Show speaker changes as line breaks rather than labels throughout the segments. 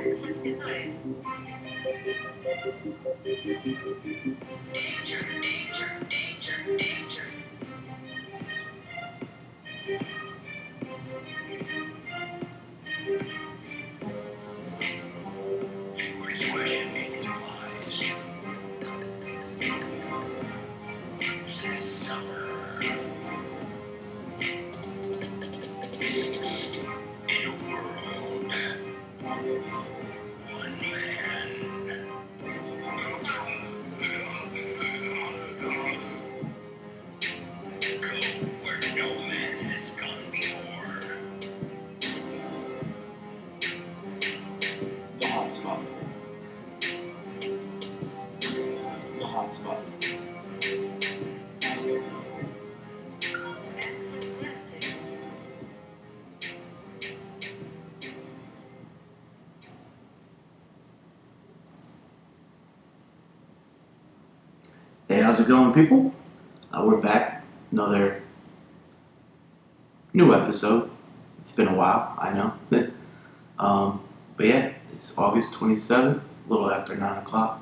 Access denied.
The hotspot. The hotspot.
Access granted.
Hey, how's it going, people? We're back. Another new episode. It's been a while, I know. But yeah, it's August 27th, a little after 9 o'clock.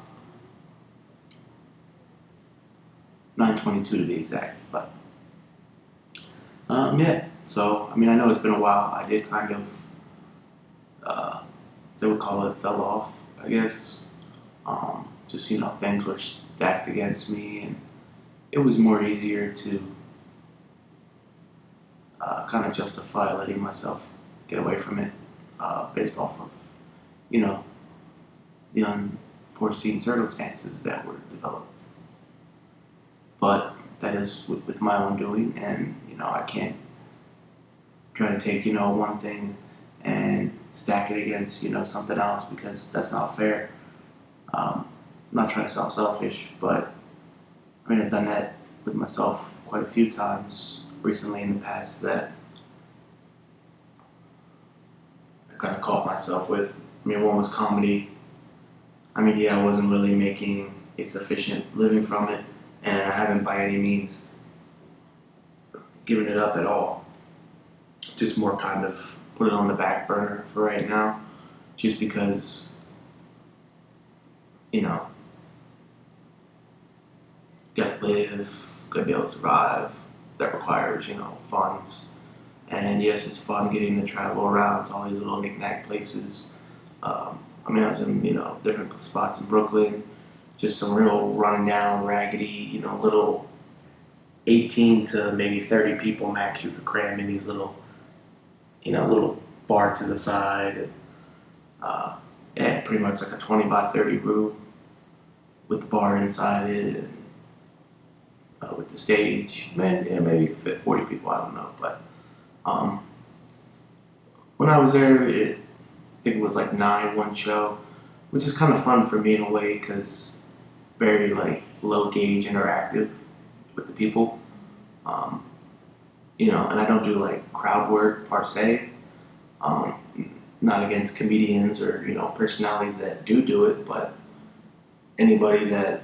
9:22 to be exact. But yeah, so I know it's been a while. I did kind of, as they would call it, fell off, I guess. Just, things were stacked against me, and it was more easier to kind of justify letting myself get away from it based off of, you know, the unforeseen circumstances that were developed. But that is with my own doing, and I can't try to take one thing and stack it against something else, because that's not fair. I'm not trying to sound selfish, but I've done that with myself quite a few times recently in the past that I kind of caught myself with. One was comedy. Yeah, I wasn't really making a sufficient living from it, and I haven't by any means given it up at all. Just more kind of put it on the back burner for right now, just because, gotta live, gotta be able to survive. That requires, funds. And yes, it's fun getting to travel around to all these little knick-knack places. I was in, different spots in Brooklyn, just some real run-down, raggedy, little 18 to maybe 30 people max you could cram in these little, little bar to the side. And, yeah, pretty much like a 20 by 30 room with the bar inside it, and with the stage. Yeah, maybe fit 40 people, I don't know. But when I was there, I think it was like 9 one show, which is kind of fun for me in a way, because very like low gauge interactive with the people. Um, and I don't do like crowd work per se. Um, Not against comedians or personalities that do it, but anybody that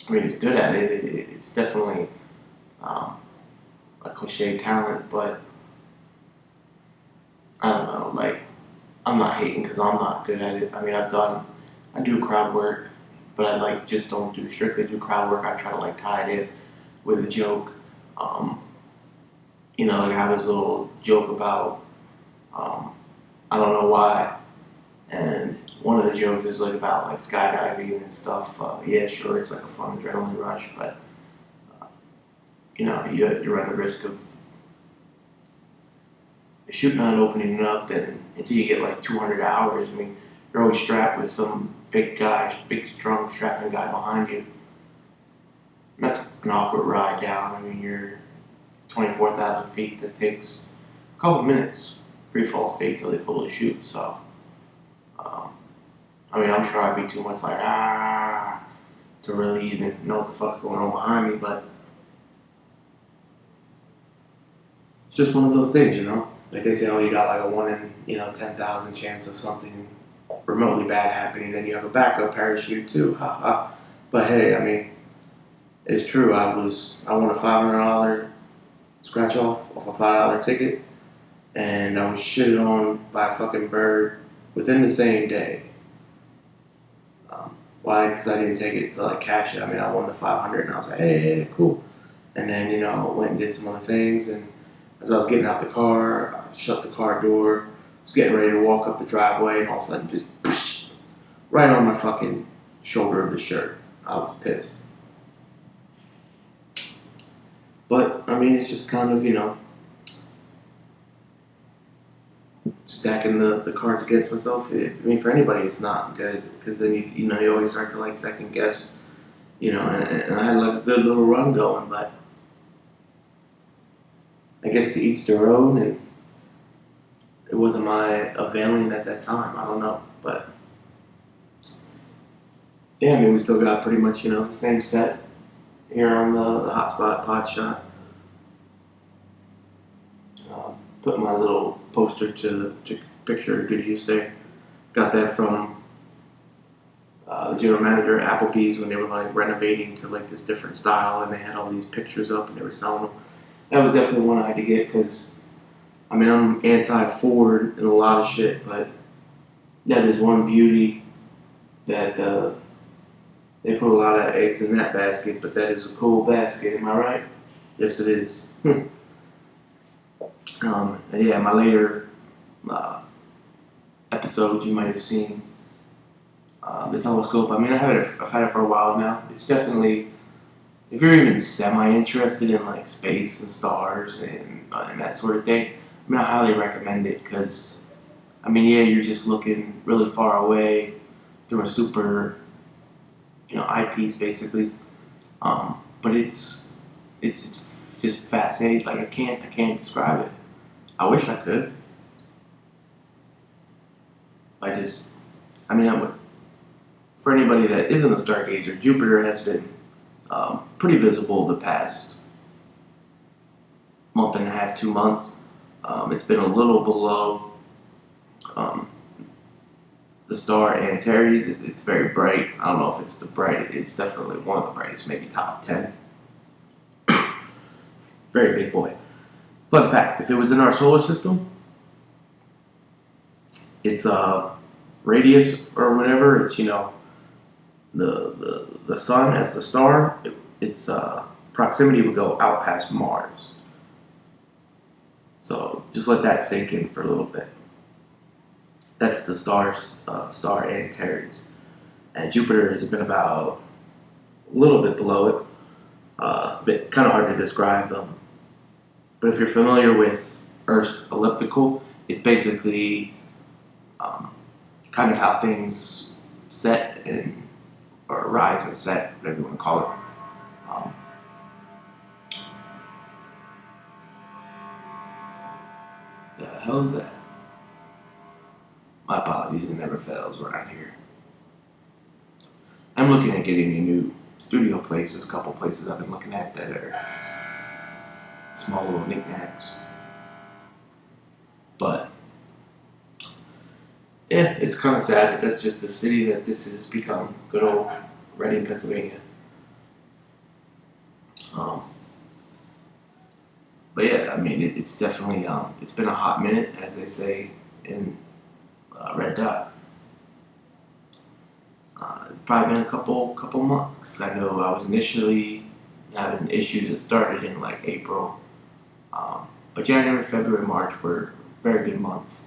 is good at it, it's definitely a cliche talent. But I don't know, like, I'm not hating because I'm not good at it. I do crowd work, but I just don't strictly do crowd work. I try to tie it in with a joke. Um, like I have this little joke about, I don't know why, and one of the jokes is like about like skydiving and stuff. Yeah, sure, it's like a fun adrenaline rush, but you run the risk of shooting not opening up, and until you get like 200 hours. You're always strapped with some big guy, big strong strapping guy behind you. And that's an awkward ride down. You're 24,000 feet. That takes a couple minutes free fall state till they pull the chute. So, um, I'm sure I'd be too much like to really even know what the fuck's going on behind me, but it's just one of those things. Like they say, oh, you got like a 1 in 10,000 chance of something remotely bad happening. Then you have a backup parachute too. Ha ha. But hey, it's true. I won a $500 scratch off a $5 ticket, and I was shitted on by a fucking bird within the same day. Why? Because I didn't take it to like cash it. I mean, I won the 500, and I was like, hey, cool. And then went and did some other things, and as I was getting out the car, I shut the car door, was getting ready to walk up the driveway, and all of a sudden, just right on my fucking shoulder of the shirt. I was pissed. But I mean, it's just kind of stacking the cards against myself. I mean, for anybody, it's not good because then you always start to like second guess, and I had like a good little run going, but I guess to each their own, and it wasn't my availing at that time. I don't know, but yeah, I mean, we still got pretty much the same set here on the Hotspot Podshot. Put my little poster to picture good use there. Got that from the general manager at Applebee's when they were like renovating to like this different style, and they had all these pictures up and they were selling them. That was definitely one I had to get because I mean I'm anti-Ford and a lot of shit, but that is one beauty that they put a lot of eggs in that basket. But that is a cool basket, am I right? Yes, it is. And yeah, my later episodes you might have seen the telescope. I mean, I've had it for a while now. It's definitely, if you're even semi-interested in like space and stars and that sort of thing, I mean, I highly recommend it because, I mean, yeah, you're just looking really far away through a super, eyepiece basically. But it's just fascinating. Like I can't describe it. I wish I could. I mean, for anybody that isn't a stargazer, Jupiter has been pretty visible the past month and a half, 2 months. It's been a little below um, the star Antares. It's very bright. I don't know if it's the bright. It's definitely one of the brightest, maybe top 10. Very big boy. Fun fact: if it was in our solar system, its radius or whatever, it's the sun as the star, its proximity would go out past Mars. So just let that sink in for a little bit. That's the star Antares, and Jupiter has been about a little bit below it. Bit kind of hard to describe. But if you're familiar with Earth's elliptical, it's basically kind of how things set or rise and set, whatever you want to call it. The hell is that? My apologies, it never fails around here. I'm looking at getting a new studio place. There's a couple places I've been looking at that are small little knickknacks. But yeah, it's kind of sad, but that's just the city that this has become. Good old Reading, Pennsylvania. But yeah, I mean, it's definitely it's been a hot minute, as they say in Red Dot. Probably been a couple months. I know I was initially having issues that started in like April, but January, February, March were very good months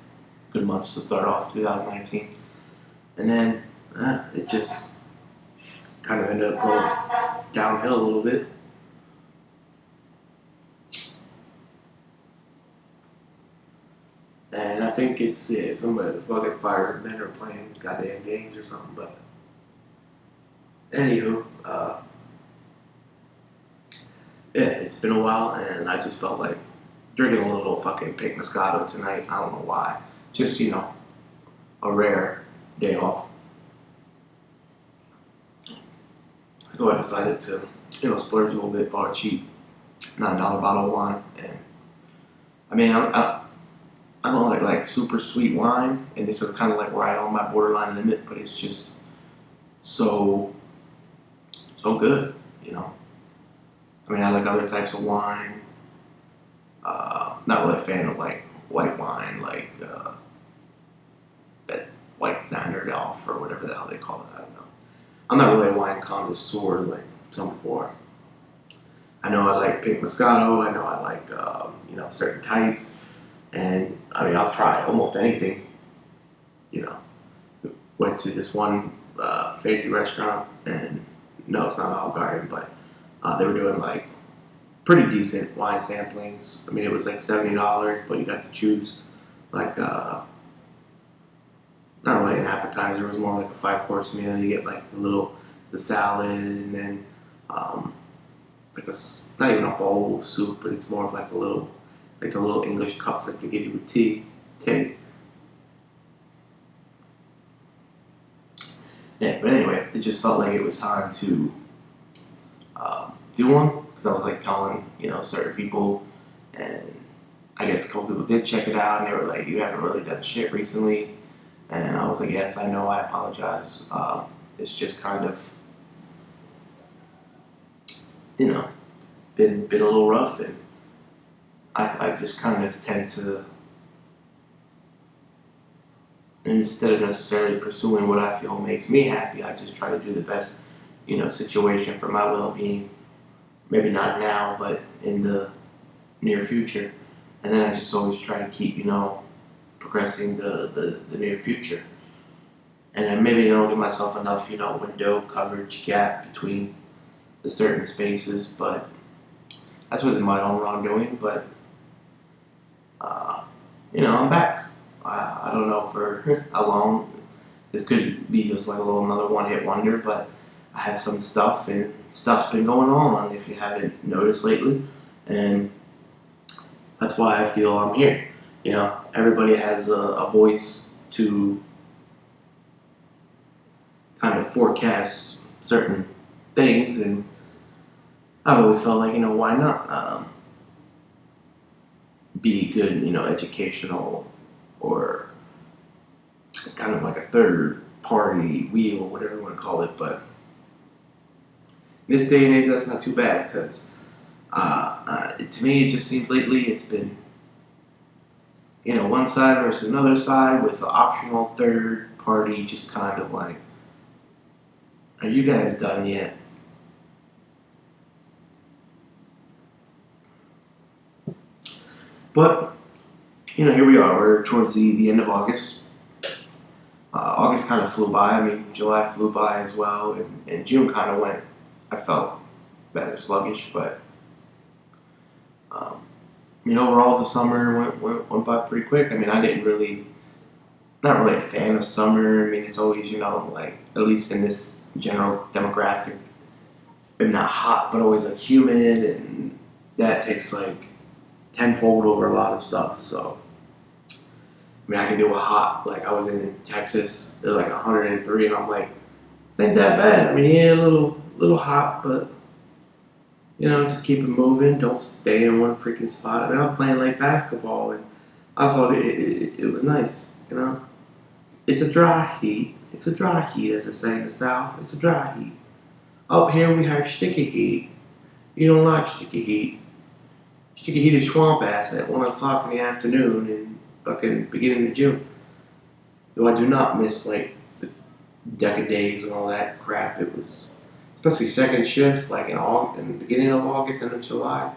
to start off 2019, and then it just kind of ended up going downhill a little bit. And I think it's somebody fucking firemen are playing goddamn games or something. But anywho, yeah, it's been a while, and I just felt like drinking a little fucking pink Moscato tonight. I don't know why. Just a rare day off. So I decided to splurge a little bit, bought a cheap $9 bottle of wine, and I mean I don't like super sweet wine, and this is kind of like right on my borderline limit, but it's just so good, I mean, I like other types of wine. Not really a fan of like white wine like that white Xanderdorf or whatever the hell they call it. I don't know. I'm not really a wine connoisseur like some people are. I know I like pink Moscato. I know I like certain types, and I mean I'll try almost anything. You know, went to this one fancy restaurant, and no, it's not Olive Garden, but they were doing like pretty decent wine samplings. I mean, it was like $70, but you got to choose like not really an appetizer. It was more like a 5-course meal. You get like the salad, and then like not even a bowl of soup, but it's more of like the little English cups that they give you with tea. Yeah, but anyway, it just felt like it was time to do one because I was like telling certain people, and I guess a couple people did check it out, and they were like, "You haven't really done shit recently," and I was like, "Yes, I know. I apologize. It's just kind of been a little rough, and I just kind of tend to." Instead of necessarily pursuing what I feel makes me happy, I just try to do the best, situation for my well-being. Maybe not now, but in the near future. And then I just always try to keep, progressing the near future. And then maybe I don't give myself enough, window coverage gap between the certain spaces, but that's within my own wrongdoing. But, I'm back. I don't know for how long. This could be just like another one-hit wonder, but I have some stuff, and stuff's been going on if you haven't noticed lately, and that's why I feel I'm here. Everybody has a voice to kind of forecast certain things, and I've always felt like, why not be good, educational, or kind of like a third party wheel, whatever you want to call it. But in this day and age, that's not too bad because to me, it just seems lately it's been, one side versus another side with the optional third party, just kind of like, are you guys done yet? But, here we are. We're towards the end of August. August kind of flew by. I mean, July flew by as well, and June kind of went, I felt better sluggish, but overall the summer went by pretty quick. I mean, not really a fan of summer. I mean, it's always, like, at least in this general demographic, maybe not hot, but always like humid, and that takes like tenfold over a lot of stuff. So, I mean, I can do a hot, like I was in Texas, it was like 103, and I'm like, it ain't that bad. I mean, yeah, a little hot, but just keep it moving. Don't stay in one freaking spot. I mean, I'm playing like basketball, and I thought it was nice. It's a dry heat. It's a dry heat, as they say in the South. It's a dry heat. Up here we have sticky heat. You don't like sticky heat. Sticky heat is swamp ass at 1 o'clock in the afternoon in fucking beginning of June. Though I do not miss like the deca days and all that crap. It was especially second shift, like in the beginning of August and in July,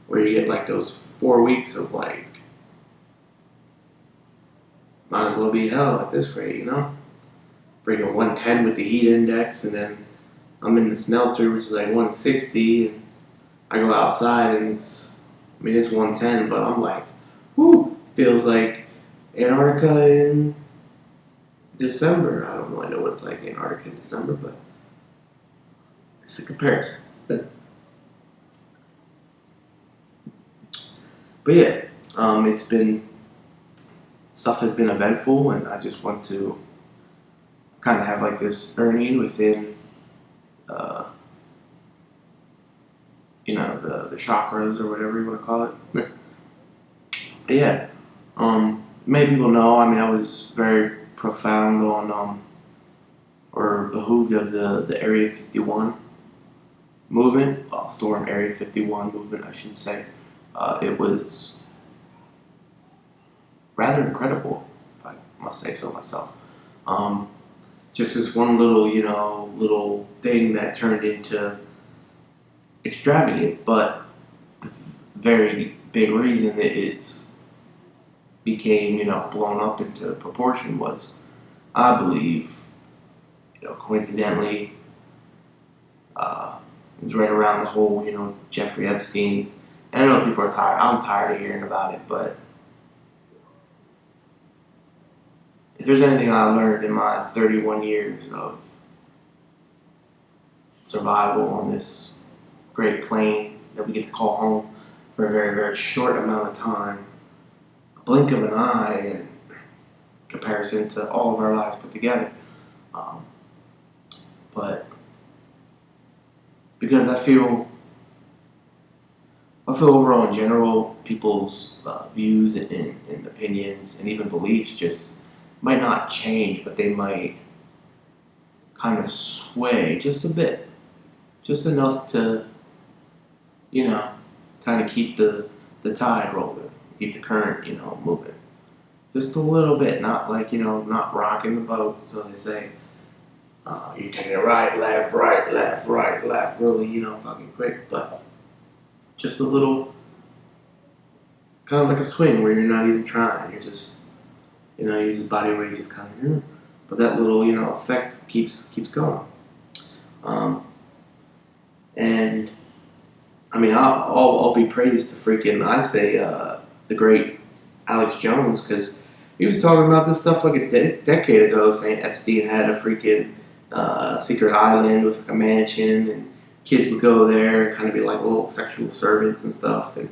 where you get like those 4 weeks of like, might as well be hell at this rate, Freaking 110 with the heat index, and then I'm in the smelter, which is like 160, and I go outside and it's 110, but I'm like, whoo, feels like Antarctica in December. I don't really know what it's like in Antarctica in December, but it's a comparison. But yeah, stuff has been eventful, and I just want to kind of have like this earning within, the chakras or whatever you want to call it. But yeah, many people know. I mean, I was very profound on, or behooved of the Area 51 movement, Storm Area 51 movement, I should say. It was rather incredible, if I must say so myself. Just this one little thing that turned into extravagant, but the very big reason that it's became, blown up into proportion was, I believe, coincidentally, it was right around the whole, Jeffrey Epstein. And I know people are tired. I'm tired of hearing about it, but if there's anything I learned in my 31 years of survival on this great plane that we get to call home for a very, very short amount of time, a blink of an eye in comparison to all of our lives put together. But because I feel overall in general, people's views and opinions and even beliefs just might not change, but they might kind of sway just a bit, just enough to, kind of keep the tide rolling, keep the current, moving. Just a little bit, not like, not rocking the boat, so they say. You're taking it right, left, really, fucking quick, but just a little, kind of like a swing where you're not even trying. You're just, use the body weight, just kind of, but that little, effect keeps going. And I mean, I'll be praised to freaking, I say, the great Alex Jones, because he was talking about this stuff like a decade ago, saying Epstein had a freaking secret island with like a mansion, and kids would go there and kind of be like little sexual servants and stuff. And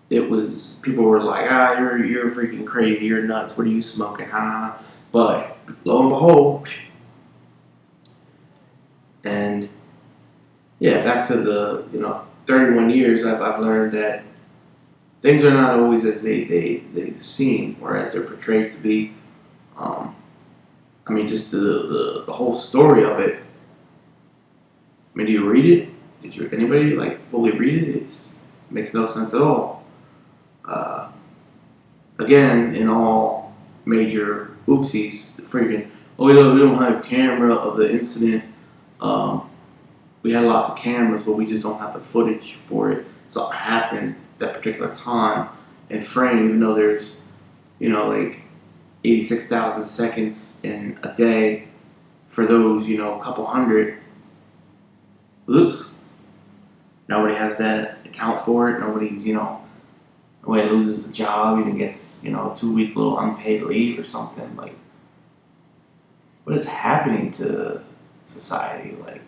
it was, people were like, you're freaking crazy, you're nuts, what are you smoking, huh? But lo and behold, and yeah, back to the 31 years, I've learned that things are not always as they seem or as they're portrayed to be. I mean, just the whole story of it. I mean, do you read it? Did anybody like fully read it? It makes no sense at all. Again, in all major oopsies, freaking, we don't have camera of the incident. We had lots of cameras, but we just don't have the footage for it. So it happened that particular time and frame, even though there's, like 86,000 seconds in a day for those, a couple hundred. Oops. Nobody has that account for it. Nobody's, nobody loses a job, even gets, a 2-week little unpaid leave or something. Like, what is happening to society? Like,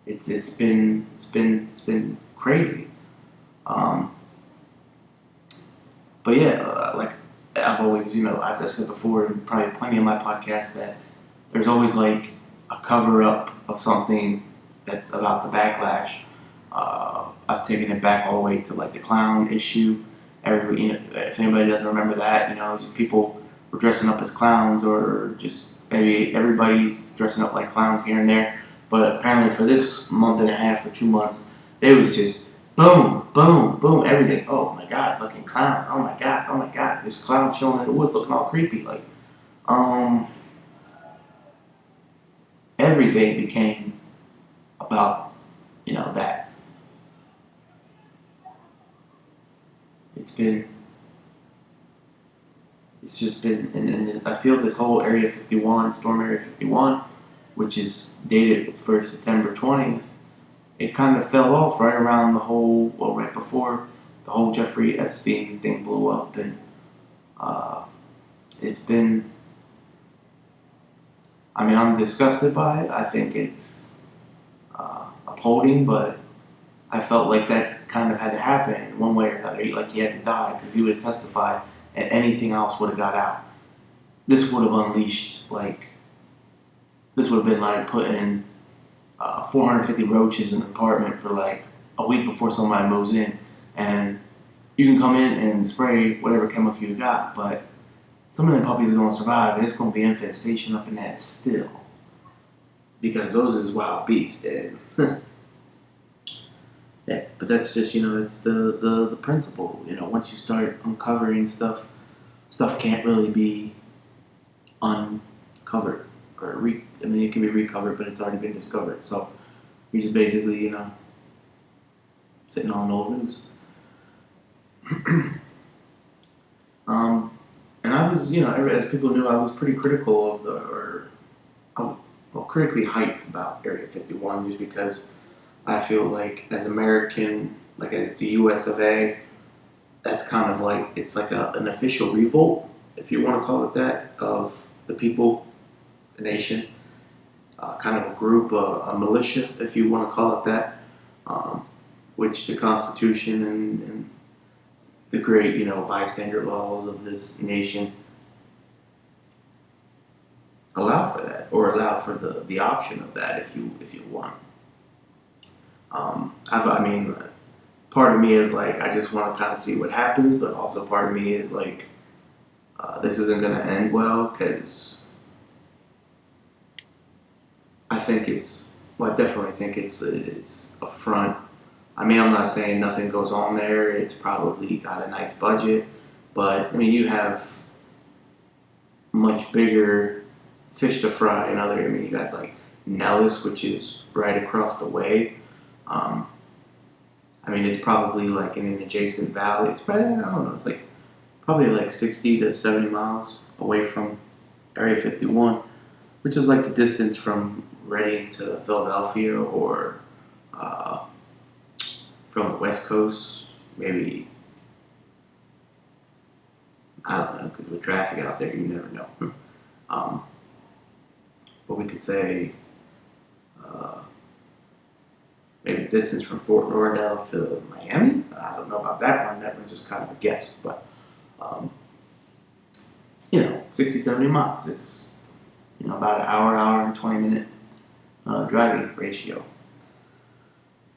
it's been crazy. But yeah, like I've always, I've said before, and probably plenty of my podcasts, that there's always like a cover up of something that's about the backlash. I've taken it back all the way to like the clown issue. If anybody doesn't remember that, just people were dressing up as clowns, or just maybe everybody's dressing up like clowns here and there. But apparently for this month and a half or 2 months, it was just boom, boom, boom, everything. Oh my god, fucking clown. Oh my god, this clown chilling in the woods looking all creepy. Like, everything became about, that. It's just been, and I feel this whole Area 51, Storm Area 51, which is dated for September 20th, it kind of fell off right around right before the whole Jeffrey Epstein thing blew up. And it's been, I mean, I'm disgusted by it. I think it's upholding, but I felt like that kind of had to happen one way or another. Like he had to die, because he would have testified and anything else would have got out. This would have unleashed, this would have been like putting 450 roaches in an apartment for like a week before somebody moves in, and you can come in and spray whatever chemical you got, but some of them puppies are going to survive, and it's going to be infestation up in that still, because those is wild beasts. And Yeah, but that's just it's the principle. Once you start uncovering stuff can't really be uncovered I mean, it can be recovered, but it's already been discovered. So you're just basically sitting on old news. And I was, as people knew, I was pretty critical of critically hyped about Area 51 just because I feel like as American, like as the US of A, that's kind of like, it's like an official revolt, if you want to call it that, of the people, the nation, kind of a group, a militia, if you want to call it that, which the Constitution and the great, bystander laws of this nation allow for that, or allow for the option of that if you want. I mean, part of me is like I just want to kind of see what happens, but also part of me is like this isn't going to end well because I think I definitely think it's a front. I mean, I'm not saying nothing goes on there. It's probably got a nice budget, but I mean, you have much bigger fish to fry. I mean, you got like Nellis, which is right across the way. Um, I mean, it's probably like in an adjacent valley. It's probably, I don't know, it's like probably like 60 to 70 miles away from Area 51, which is like the distance from Reading to Philadelphia or uh, from the West Coast, maybe, I don't know, because with traffic out there, you never know. Um, but we could say uh, maybe distance from Fort Lauderdale to Miami. I don't know about that one. That one's just kind of a guess. But, um, 60, 70 miles. It's, about an hour and 20-minute driving ratio.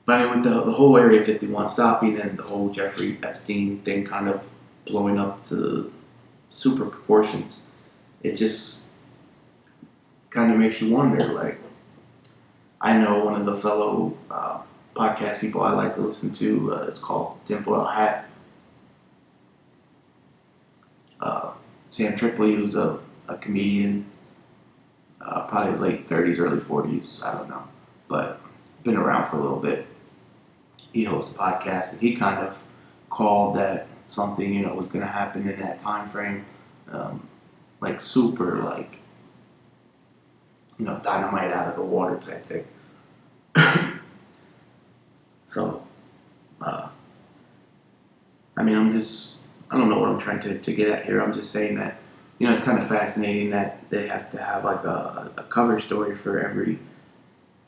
But I mean, with the whole Area 51 stopping and the whole Jeffrey Epstein thing kind of blowing up to super proportions, it just kind of makes you wonder. Like, I know one of the fellow podcast people I like to listen to, it's called Tinfoil Hat. Sam Tripoli, who's a comedian, probably his late 30s, early 40s, I don't know, but been around for a little bit. He hosts a podcast, and he kind of called that something, was going to happen in that time frame, like super, like, dynamite out of the water type thing. So, I mean, I don't know what I'm trying to get at here. I'm just saying that, it's kind of fascinating that they have to have like a cover story for every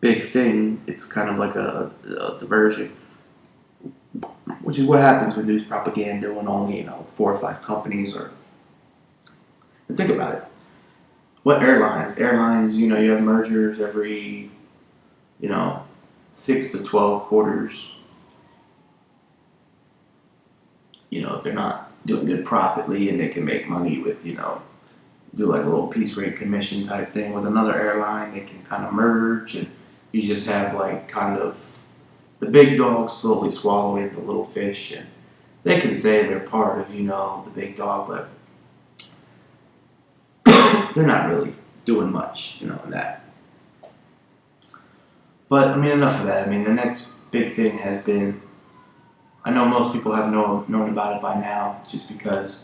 big thing. It's kind of like a diversion, which is what happens with news propaganda when only, 4 or 5 companies are. And think about it. What airlines? Airlines, you have mergers every, 6 to 12 quarters. If they're not doing good profitably and they can make money with, do like a little piece rate commission type thing with another airline, they can kind of merge and you just have like kind of the big dogs slowly swallowing the little fish and they can say they're part of, the big dog, but they're not really doing much, in that. But, I mean, enough of that. I mean, the next big thing has been, I know most people have known about it by now, just because,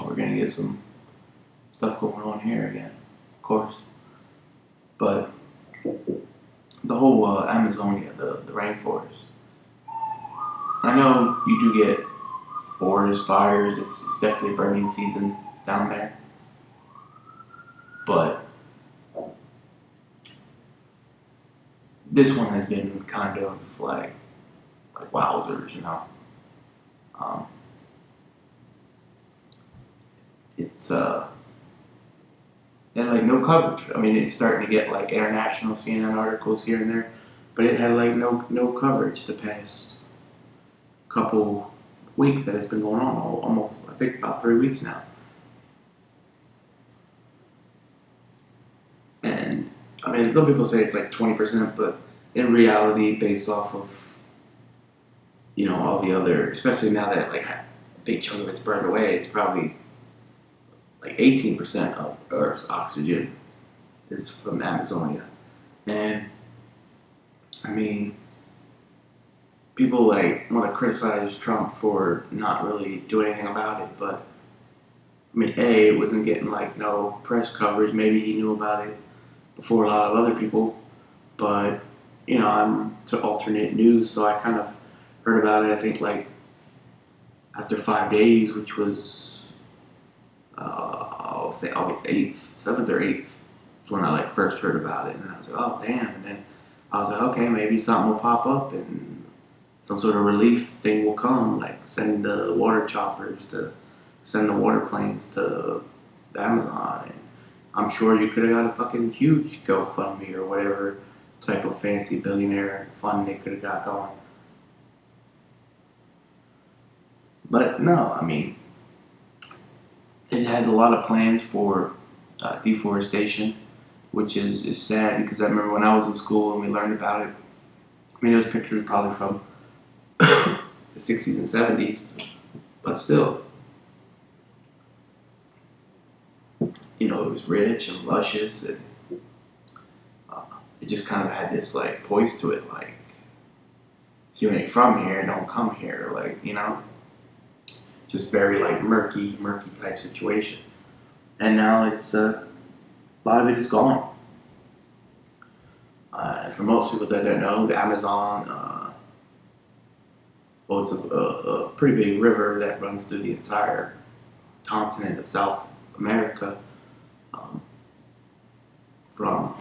we're going to get some stuff going on here again, of course. But the whole Amazonia, the rainforest, I know you do get forest fires. It's definitely burning season down there. But this one has been kind of like wowzers, Um, it's and like no coverage. I mean, it's starting to get like international CNN articles here and there, but it had like no coverage the past couple weeks that it's been going on. Almost, I think, about 3 weeks now. And I mean, mean, some people say it's like 20%, but in reality, based off of all the other, especially now that like a big chunk of it's burned away, it's probably like 18% of Earth's oxygen is from Amazonia. And I mean, people like want to criticize Trump for not really doing anything about it, but I mean, it wasn't getting like no press coverage. Maybe he knew about it before a lot of other people, but I'm to alternate news, so I kind of heard about it. I think like after 5 days, which was I'll say August 8th, 7th or 8th, is when I like first heard about it, and I was like, oh damn, and then I was like, okay, maybe something will pop up and some sort of relief thing will come, like send the water choppers to send the water planes to the Amazon, and I'm sure you could have got a fucking huge GoFundMe or whatever type of fancy billionaire fund they could have got going. But no, I mean, it has a lot of plans for deforestation, which is sad because I remember when I was in school and we learned about it. I mean, those pictures probably from the 60s and 70s, but still, it was rich and luscious, and it just kind of had this like poise to it, like if you ain't from here, don't come here, like just very like murky type situation. And now it's a lot of it is gone. For most people that don't know, the Amazon, well, it's a pretty big river that runs through the entire continent of South America, from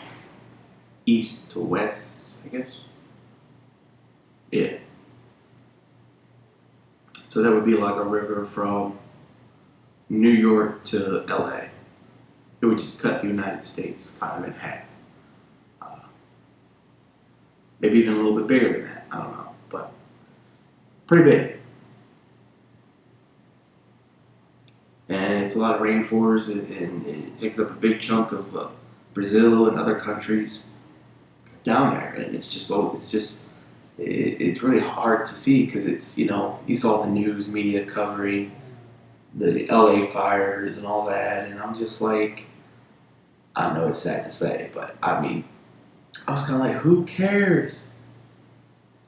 east to west, I guess. Yeah. So that would be like a river from New York to LA. It would just cut the United States kind of in half. Maybe even a little bit bigger than that. I don't know, but pretty big. And it's a lot of rainforest, and it takes up a big chunk of Brazil and other countries down there. And it's really hard to see because it's you saw the news media covering the LA fires and all that, and I'm just like, I know it's sad to say, but I mean, I was kind of like, who cares?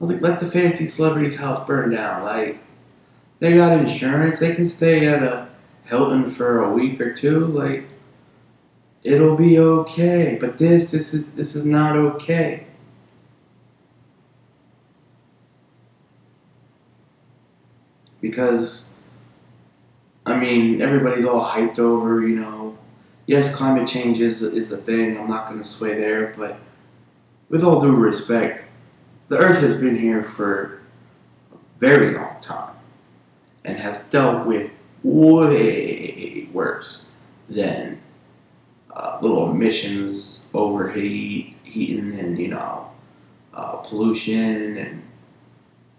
I was like, let the fancy celebrity's house burn down. Like, they got insurance. They can stay at a Hilton for a week or two. Like, it'll be okay. But this is not okay. Because, I mean, everybody's all hyped over, Yes, climate change is a thing. I'm not going to sway there, but with all due respect, the Earth has been here for a very long time and has dealt with way worse than little emissions, heating, and pollution,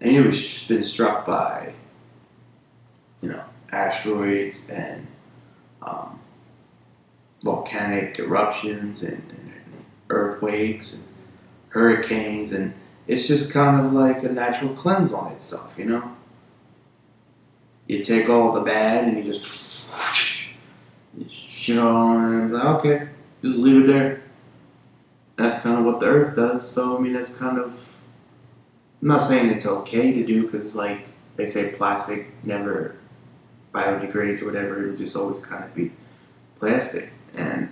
and it was just been struck by asteroids and volcanic eruptions and earthquakes and hurricanes, and it's just kind of like a natural cleanse on itself, You take all the bad and you just shit on, and like, okay, just leave it there. That's kind of what the earth does. So I mean, that's kind of, I'm not saying it's okay to do because like they say plastic never biodegrades or whatever. It'll just always kind of be plastic, and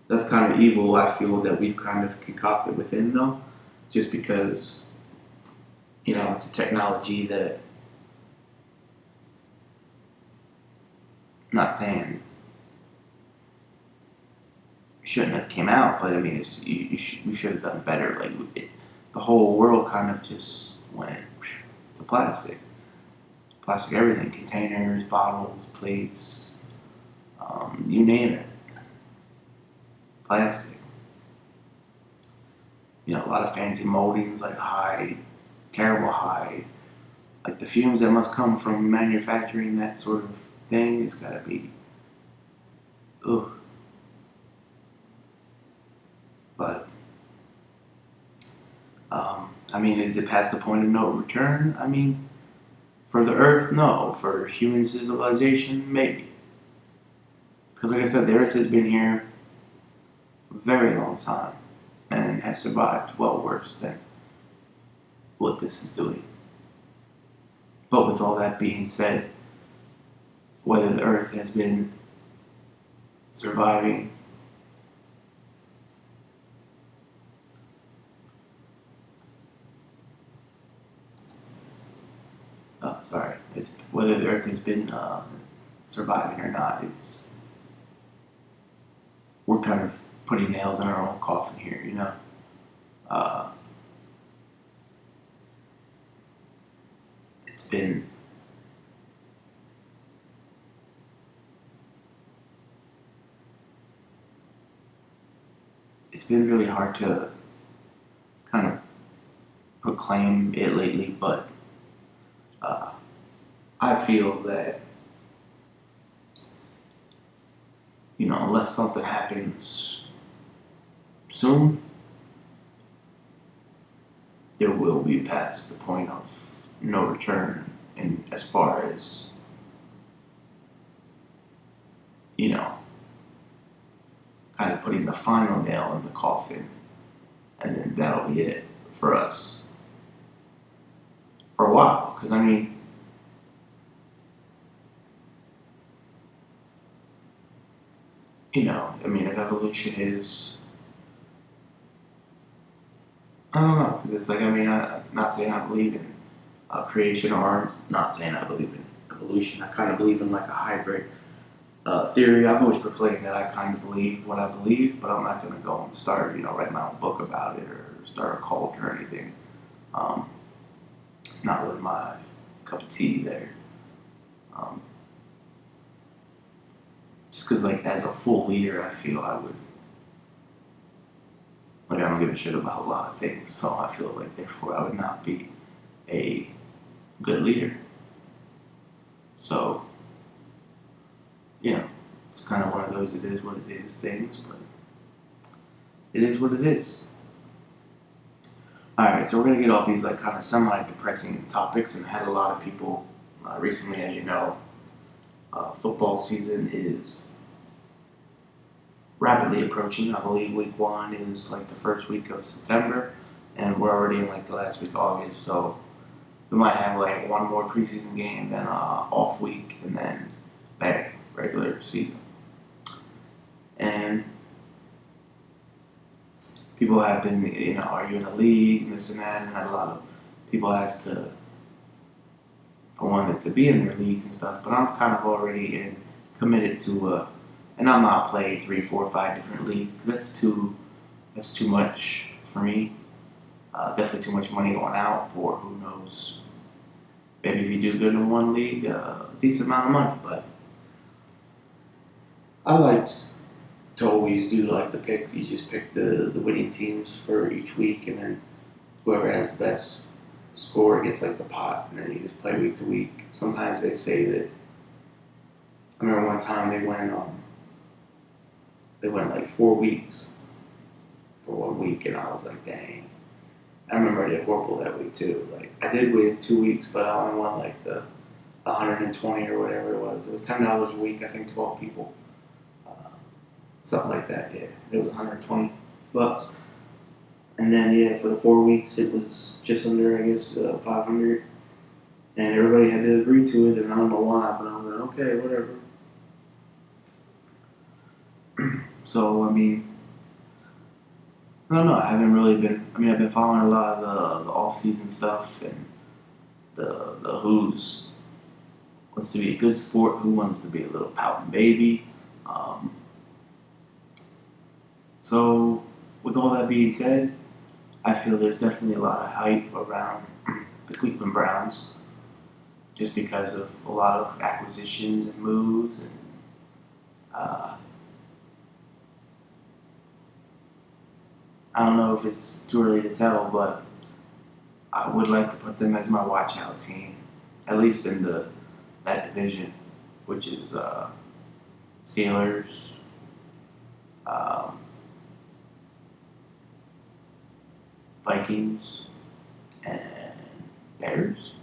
that's kind of evil, I feel, that we've kind of concocted within, though, just because, it's a technology that, I'm not saying shouldn't have came out, but I mean, we should have done better. Like, the whole world kind of just went to plastic. Plastic everything, containers, bottles, plates, you name it. Plastic. A lot of fancy moldings like hide, terrible hide. Like the fumes that must come from manufacturing that sort of thing, it's gotta be, ugh. But I mean, is it past the point of no return? I mean, for the Earth, no. For human civilization, maybe. Because, like I said, the Earth has been here a very long time and has survived well worse than what this is doing. But with all that being said, whether the Earth has been surviving it's whether the Earth has been surviving or not, we're kind of putting nails in our own coffin here, you know. Uh, it's been really hard to kind of proclaim it lately, but I feel that, you know, unless something happens soon, there will be past the point of no return. And as far as, you know, kind of putting the final nail in the coffin, and then that'll be it for us for a while. Because, I mean, if evolution is, I don't know, because it's like, I'm not saying I believe in creation, or not saying I believe in evolution. I kind of believe in like a hybrid theory. I've always proclaimed that I kind of believe what I believe, but I'm not going to go and start, write my own book about it or start a cult or anything. Um, not really my cup of tea there. Um, just because, like, as a full leader, I feel I would, like, I don't give a shit about a lot of things, so I feel like, therefore, I would not be a good leader. So, it's kind of one of those it is what it is things, but it is what it is. Alright, so we're going to get off these, like, kind of semi-depressing topics, and had a lot of people recently, as you know, football season is rapidly approaching. I believe week 1 is like the first week of September, and we're already in like the last week of August, so we might have like one more preseason game, then off week, and then bang, regular season. And people have been, are you in a league, and this and that, and had a lot of people asked to, I wanted to be in their leagues and stuff, but I'm kind of already committed to, and I'm not playing 3, 4, 5 different leagues, because that's too much for me. Definitely too much money going out for who knows. Maybe if you do good in one league, a decent amount of money, but I like to always do like the picks. You just pick the winning teams for each week, and then whoever has the best score gets like the pot, and then you just play week to week. Sometimes they say that. I remember one time they went like 4 weeks for 1 week, and I was like, dang. I remember I did horrible that week too. Like, I did win 2 weeks, but I only won like the 120 or whatever it was. It was $10 a week. I think 12 people, something like that. Yeah, it was 120 bucks. And then for the 4 weeks it was just under, I guess, 500. And everybody had to agree to it, and I don't know why, but I was like, okay, whatever. So I don't know. I haven't really been. I've been following a lot of the off-season stuff and the who's wants to be a good sport, who wants to be a little pouting baby. So with all that being said, I feel there's definitely a lot of hype around the Cleveland Browns, just because of a lot of acquisitions and moves, and I don't know if it's too early to tell, but I would like to put them as my watch out team, at least in that division, which is Steelers, um, Vikings, and Bears.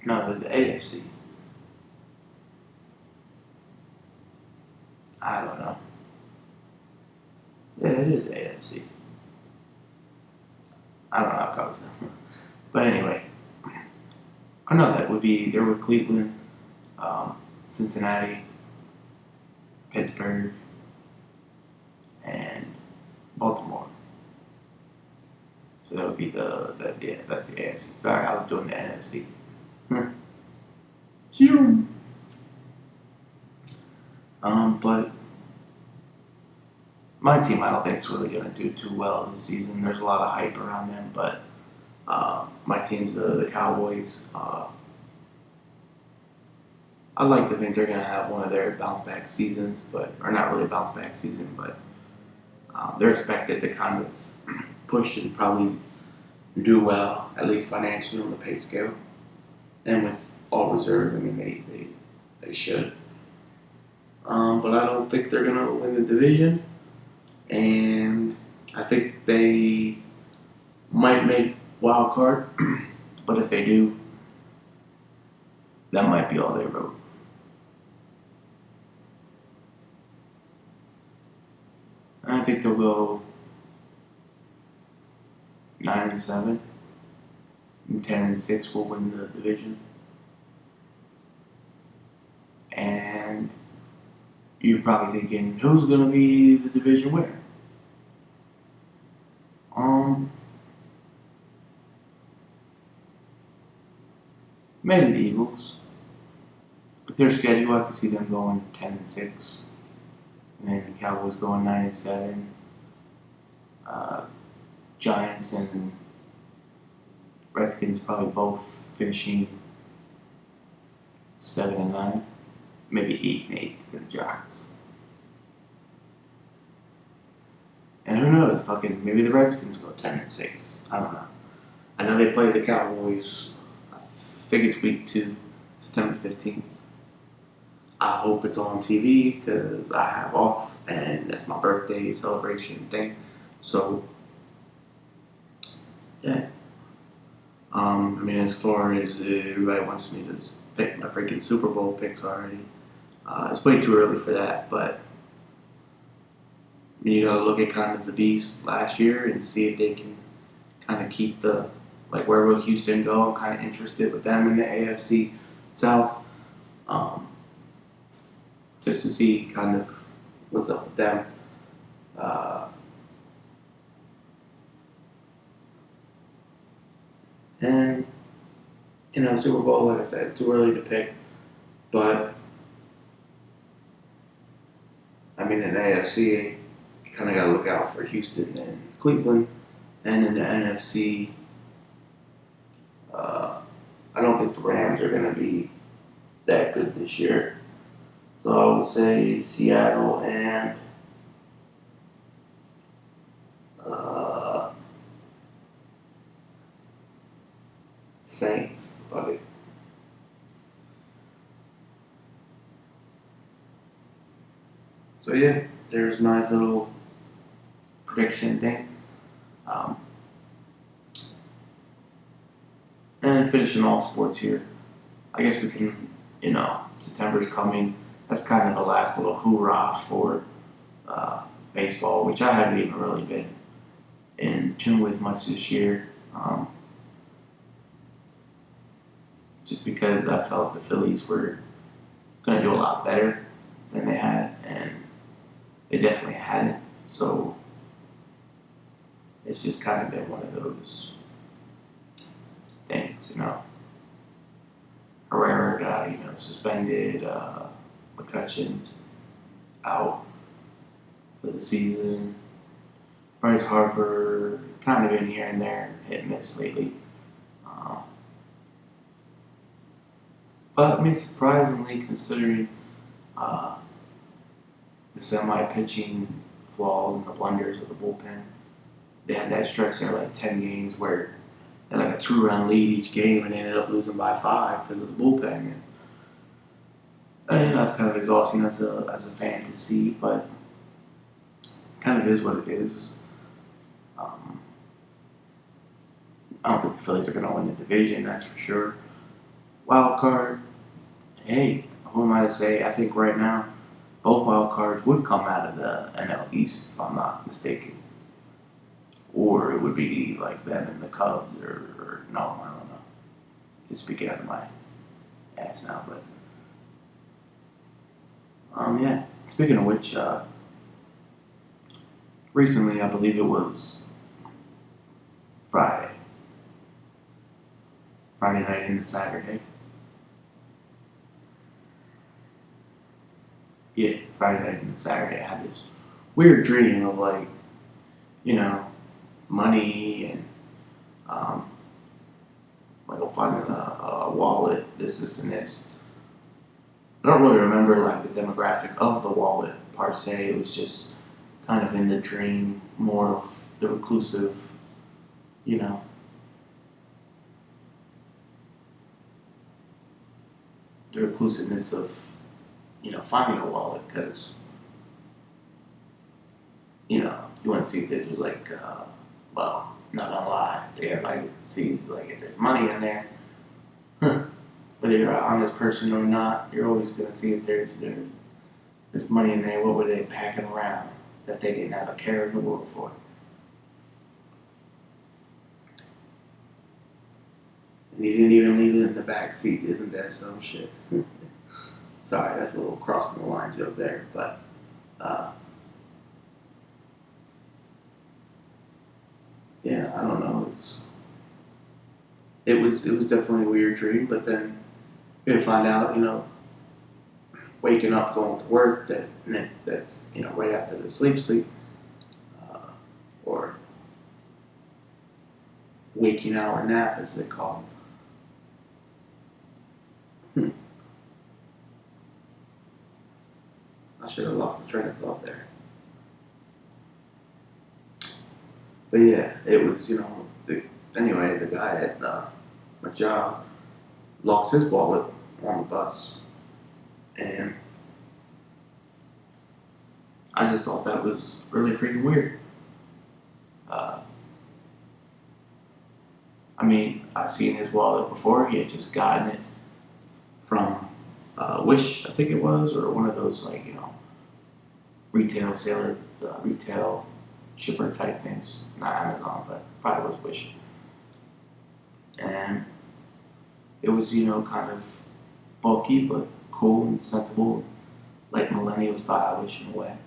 No, the AFC. I don't know. Yeah, it is AFC. I don't know how it goes. But anyway, I know that would be there were Cleveland, Cincinnati, Pittsburgh, and Baltimore. So that would be that's the AFC. Sorry, I was doing the NFC. Phew. But my team, I don't think is really going to do too well this season. There's a lot of hype around them, but my team's the Cowboys. I'd like to think they're going to have one of their bounce back seasons, or not really a bounce back season, but they're expected to kind of push and probably do well, at least financially on the pay scale. And with all reserve, I mean, they should. But I don't think they're going to win the division. And I think they might make wild card. But if they do, that might be all they wrote. And I think they'll go 9-7. And 10-6 will win the division. And you're probably thinking, who's going to be the division winner? Maybe the Eagles. With their schedule, I could see them going 10-6, and then the Cowboys going 9-7. Giants and Redskins probably both finishing 7-9, maybe 8-8 for the Giants. And who knows? Maybe the Redskins go 10-6. I don't know. I know they play the Cowboys. I think it's week 2, September 15th. I hope it's on TV because I have off and that's my birthday celebration thing. So, yeah. I mean, as far as everybody wants me to pick my freaking Super Bowl picks already, it's way too early for that. But I mean, you got to look at kind of the beast last year and see if they can kind of keep where will Houston go? I'm kind of interested with them in the AFC South. Just to see kind of what's up with them. And, Super Bowl, like I said, too early to pick. But, I mean, in the AFC, you kind of got to look out for Houston and Cleveland. And in the NFC, I don't think the Rams are going to be that good this year. So I would say Seattle and Saints, buddy. So yeah, there's my little prediction thing. And finishing all sports here. I guess we can, September's coming. That's kind of the last little hoorah for baseball, which I haven't even really been in tune with much this year. Just because I felt the Phillies were going to do a lot better than they had, and they definitely hadn't. So it's just kind of been one of those things, Herrera got, suspended, McCutcheon's out for the season. Bryce Harper kind of in here and there, hit and miss lately. But I mean, surprisingly, considering the semi-pitching flaws and the blunders of the bullpen, they had that stretch there, 10 games where they had a 2-run lead each game and they ended up losing by 5 because of the bullpen. And that's kind of exhausting as a fan to see, but kind of is what it is. Um, I don't think the Phillies are going to win the division, that's for sure. Wild card, hey, who am I to say? I think right now both wild cards would come out of the NL East, if I'm not mistaken. Or it would be like them and the Cubs, or no, I don't know. Just speaking out of my ass now, but yeah. Speaking of which, recently I believe it was Friday, Friday night into Saturday. Yeah, Friday night into Saturday. I had this weird dream of like, you know, money and like finding a wallet, this, and this. I don't really remember like the demographic of the wallet per se. It was just kind of in the dream, more of the reclusive, you know, the reclusiveness of, finding a wallet because, you want to see if this was like, well, not gonna lie, everybody sees like if there's money in there, whether you're an honest person or not, you're always gonna see if there's money in there. What were they packing around that they didn't have a care in the world for? And he didn't even leave it in the back seat. Isn't that some shit? Sorry, that's a little crossing the line joke there, but yeah, I don't know. It was definitely a weird dream, but then you find out, waking up, going to work, that's right after the sleep, uh, or waking hour nap as they call it. I should have lost my train of thought there. But yeah, it was, anyway, the guy at my job lost his wallet on the bus. And I just thought that was really freaking weird. Uh, I mean, I've seen his wallet before. He had just gotten it from Wish, I think it was, or one of those, like, retail shipper type things. Not Amazon, but probably was Wish. And it was, kind of bulky, but cool and sensible, like millennial stylish in a way.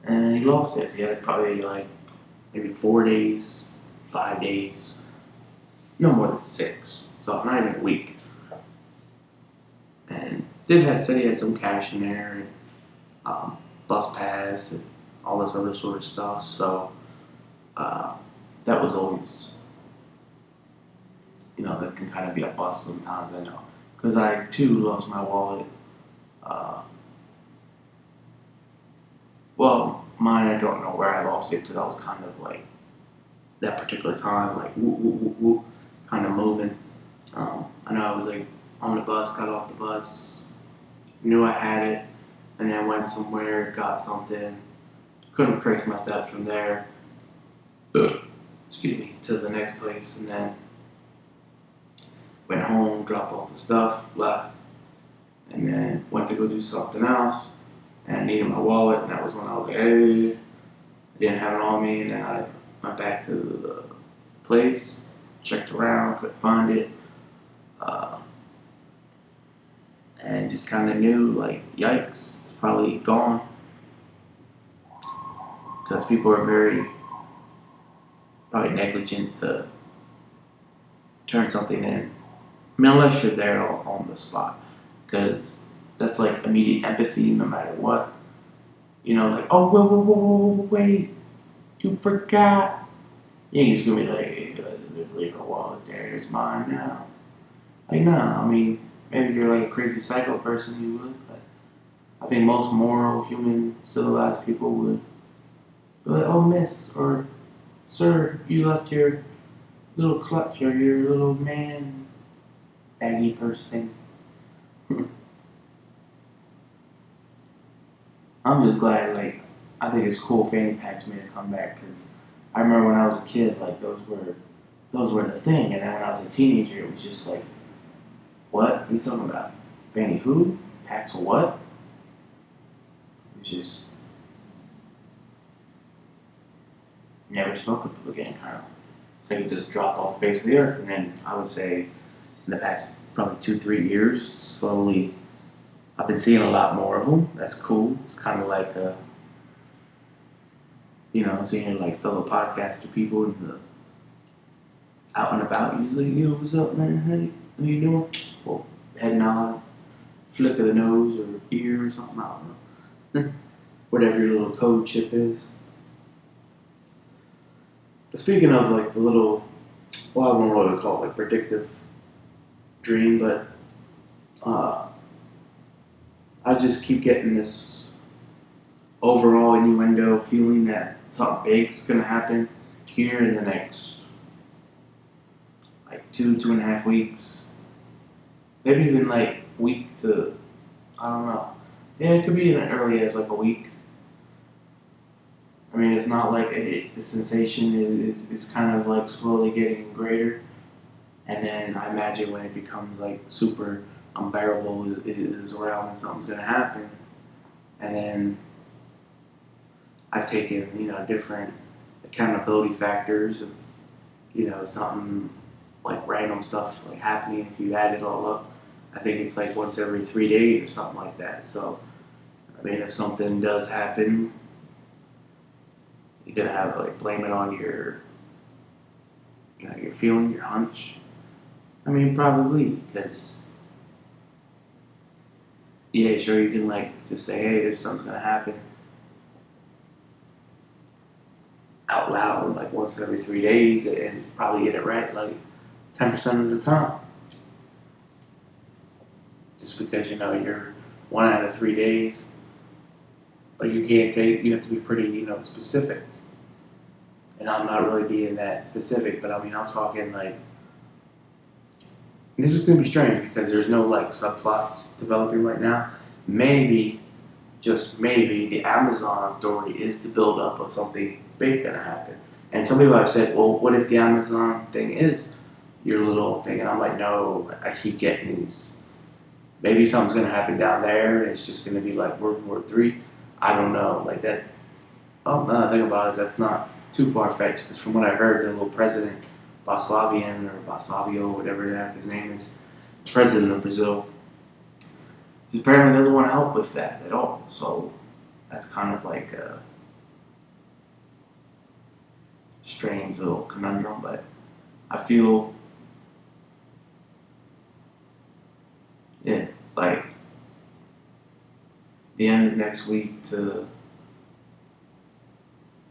And he lost it. He had it probably like maybe 4 days, 5 days, no more than 6. So not even a week. And said he had some cash in there, and bus pass, and all this other sort of stuff. So that was always, that can kind of be a bust sometimes. I know, because I too lost my wallet. Uh, well, mine, I don't know where I lost it because I was kind of like that particular time, like woo, woo, woo, woo, kind of moving. I know I was like on the bus, got off the bus, knew I had it, and then went somewhere, got something. Couldn't trace my steps from there. Excuse me, to the next place, and then went home, dropped off the stuff, left, and then went to go do something else. And I needed my wallet, and that was when I was like, hey, I didn't have it on me, and then I went back to the place, checked around, couldn't find it, and just kind of knew, like, yikes, it's probably gone. Because people are very, probably negligent to turn something in. I mean, unless you're there on the spot. Because that's like immediate empathy no matter what. Like, oh, wait, you forgot. Yeah, he's gonna be like, hey, there's leave a wallet there, it's mine now. Like, no, I mean, maybe if you're like a crazy psycho person, you would, but I think most moral, human, civilized people would be like, oh, miss, or sir, you left your little clutch or your little man baggy purse thing. I'm just glad, like, I think it's cool fanny packs made a comeback because I remember when I was a kid, like those were the thing, and then when I was a teenager, it was just like, what are you talking about? Fanny who? Packs what? It was just never spoke with people again, kind of. So you just dropped off the face of the earth, and then I would say in the past probably 2, 3 years, slowly I've been seeing a lot more of them. That's cool. It's kind of like seeing like fellow podcaster people in the out and about. Usually, what's up, man? How you doing? Well, head nod, flick of the nose or ear or something. I don't know. Whatever your little code chip is. But speaking of like the little, well, I don't know what to call it, like predictive dream, but I just keep getting this overall innuendo feeling that something big's gonna happen here in the next like 2.5 weeks, maybe even like week to, I don't know. Yeah, it could be as early as like a week. I mean, it's not like the sensation is kind of like slowly getting greater, and then I imagine when it becomes like super unbearable is around when something's gonna happen, and then I've taken different accountability factors of something like random stuff like happening. If you add it all up, I think it's like once every 3 days or something like that. So I mean, if something does happen, you're gonna have like blame it on your your feeling, your hunch. I mean, probably because yeah, sure you can like just say, hey, there's something's gonna happen out loud like once every 3 days and probably get it right like 10% of the time. Just because you're 1 out of 3 days, but you can't take. You have to be pretty specific. And I'm not really being that specific, but I mean I'm talking like this is gonna be strange because there's no like subplots developing right now. Maybe, just maybe, the Amazon story is the buildup of something big gonna happen. And some people have said, well, what if the Amazon thing is your little thing? And I'm like, no, I keep getting these. Maybe something's gonna happen down there, and it's just gonna be like World War III. I don't know, like that. Oh, now that I think about it, that's not too far fetched. Because from what I heard, the little president, Boslavian or Bosavio, whatever the heck his name is, president of Brazil, he apparently doesn't want to help with that at all. So that's kind of like a strange little conundrum. But I feel, yeah, like the end of next week to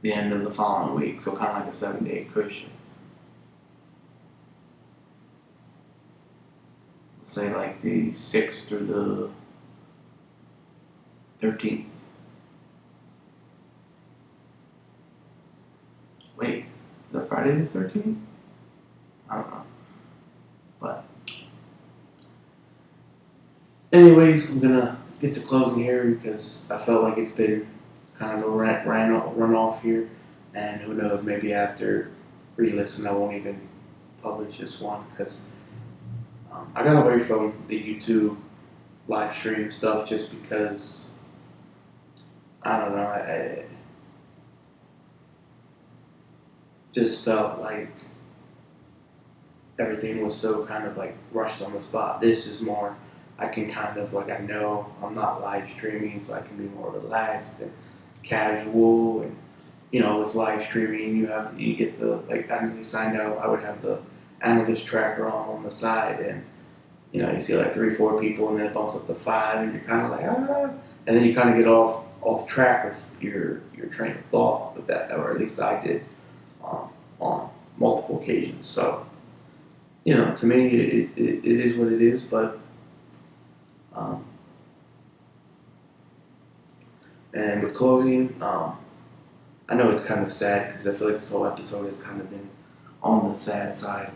the end of the following week. So kind of like a 7-day cushion. Let's say like the 6th through the 13th. Wait, is that Friday the 13th? I don't know. But, anyways, I'm gonna get to closing here because I felt like it's been kind of a run off here. And who knows, maybe after re-listen, I won't even publish this one because I got away from the YouTube live stream stuff just because I don't know. I just felt like everything was so kind of like rushed on the spot. This is more, I can kind of like, I know I'm not live streaming, so I can be more relaxed and casual. And with live streaming, you get the, like, at least I know I would have the analyst tracker on the side, and you see like 3, 4 people, and then it bumps up to 5, and you're kind of like, and then you kind of get off track with your train of thought with that, or at least I did on multiple occasions. So, to me, it is what it is, but and with closing, I know it's kind of sad because I feel like this whole episode has kind of been on the sad side,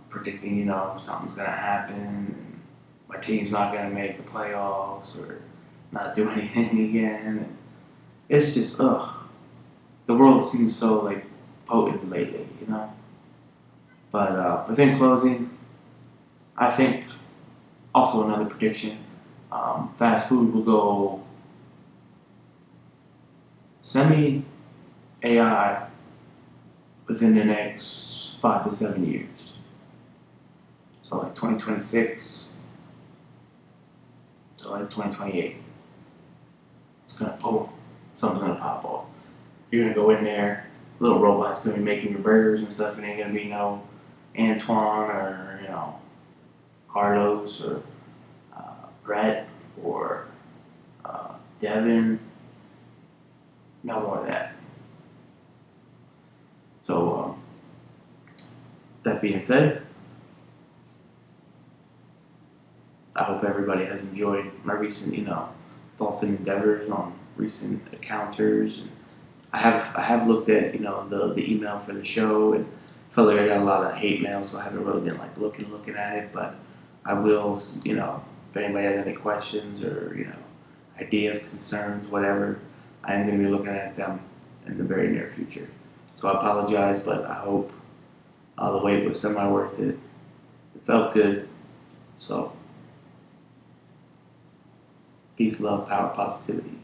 predicting, something's going to happen, my team's not going to make the playoffs or not do anything again. it's just the world seems so like potent lately, you know. But within closing, I think also another prediction: fast food will go semi AI within the next 5 to 7 years. So like 2026 to like 2028, it's gonna something's gonna pop off. You're gonna go in there, little robot's gonna be making your burgers and stuff. It ain't gonna be no Antoine or Carlos or Brett or Devin. No more of that. So that being said, I hope everybody has enjoyed my recent, thoughts and endeavors on recent encounters. And I have looked at, the email for the show and felt like I got a lot of hate mail, so I haven't really been like looking at it. But I will, if anybody has any questions or ideas, concerns, whatever, I am going to be looking at them in the very near future. So I apologize, but I hope the wait was semi worth it. It felt good. So peace, love, power, positivity.